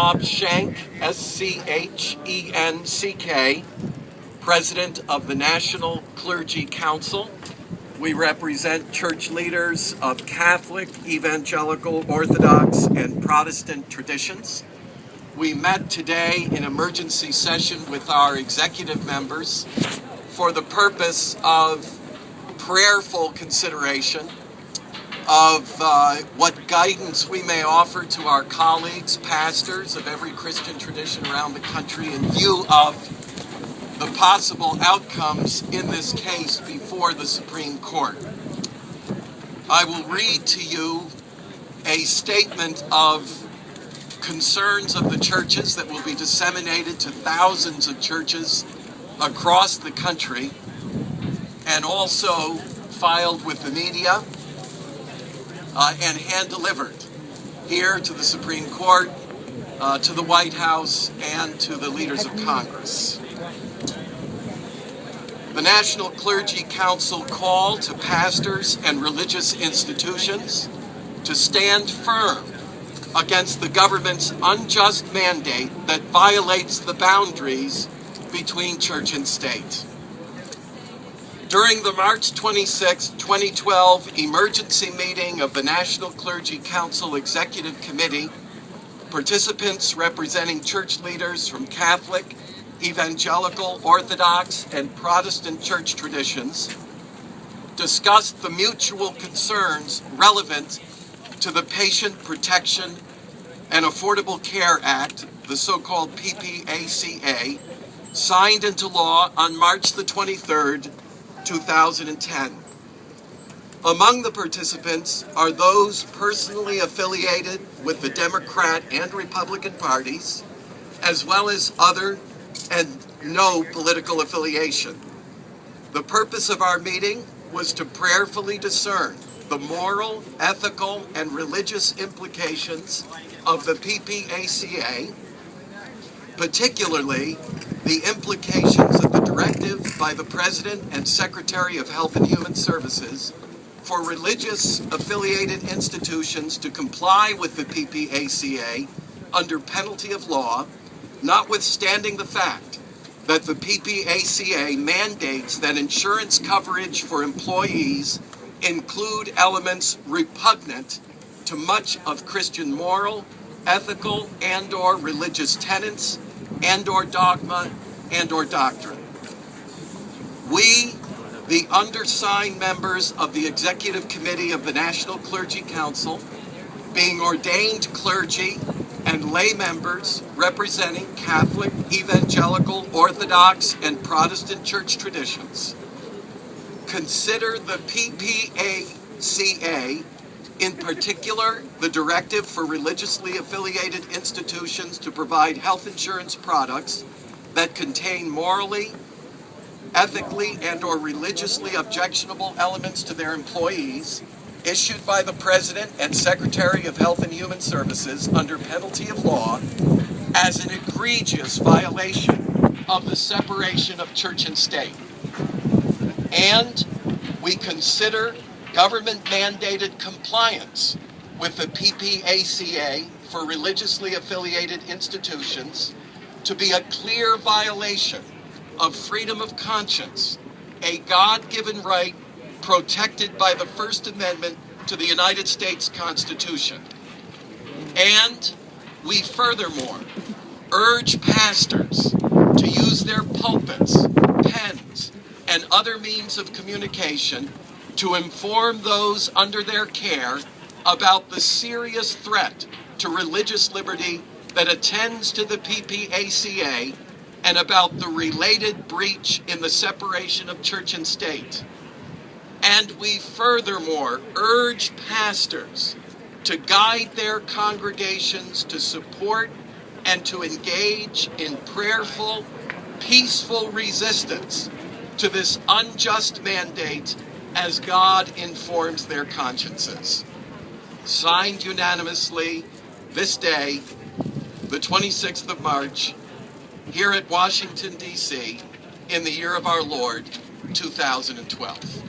Bob Schenck, S-C-H-E-N-C-K, President of the National Clergy Council. We represent church leaders of Catholic, Evangelical, Orthodox, and Protestant traditions. We met today in emergency session with our executive members for the purpose of prayerful consideration of what guidance we may offer to our colleagues, pastors of every Christian tradition around the country in view of the possible outcomes in this case before the Supreme Court. I will read to you a statement of concerns of the churches that will be disseminated to thousands of churches across the country and also filed with the media and hand-delivered here to the Supreme Court, to the White House, and to the leaders of Congress. The National Clergy Council call to pastors and religious institutions to stand firm against the government's unjust mandate that violates the boundaries between church and state. During the March 26, 2012 emergency meeting of the National Clergy Council Executive Committee, participants representing church leaders from Catholic, Evangelical, Orthodox, and Protestant church traditions discussed the mutual concerns relevant to the Patient Protection and Affordable Care Act, the so-called PPACA, signed into law on March the 23rd, 2010. Among the participants are those personally affiliated with the Democrat and Republican parties, as well as other and no political affiliation. The purpose of our meeting was to prayerfully discern the moral, ethical, and religious implications of the PPACA, particularly the implications of the directive by the President and Secretary of Health and Human Services for religious affiliated institutions to comply with the PPACA under penalty of law, notwithstanding the fact that the PPACA mandates that insurance coverage for employees include elements repugnant to much of Christian moral, ethical, and/or religious tenets, and/or dogma, and/or doctrine. We, the undersigned members of the Executive Committee of the National Clergy Council, being ordained clergy and lay members representing Catholic, Evangelical, Orthodox, and Protestant church traditions, consider the PPACA, in particular the directive for religiously affiliated institutions to provide health insurance products that contain morally, ethically, and/or religiously objectionable elements to their employees, issued by the President and Secretary of Health and Human Services under penalty of law, as an egregious violation of the separation of church and state. And we consider government-mandated compliance with the PPACA for religiously affiliated institutions to be a clear violation of freedom of conscience, a God-given right protected by the First Amendment to the United States Constitution. And we furthermore urge pastors to use their pulpits, pens, and other means of communication to inform those under their care about the serious threat to religious liberty that attends to the PPACA and about the related breach in the separation of church and state. And we furthermore urge pastors to guide their congregations to support and to engage in prayerful, peaceful resistance to this unjust mandate as God informs their consciences. Signed unanimously this day, the 26th of March, here at Washington, D.C., in the year of our Lord, 2012.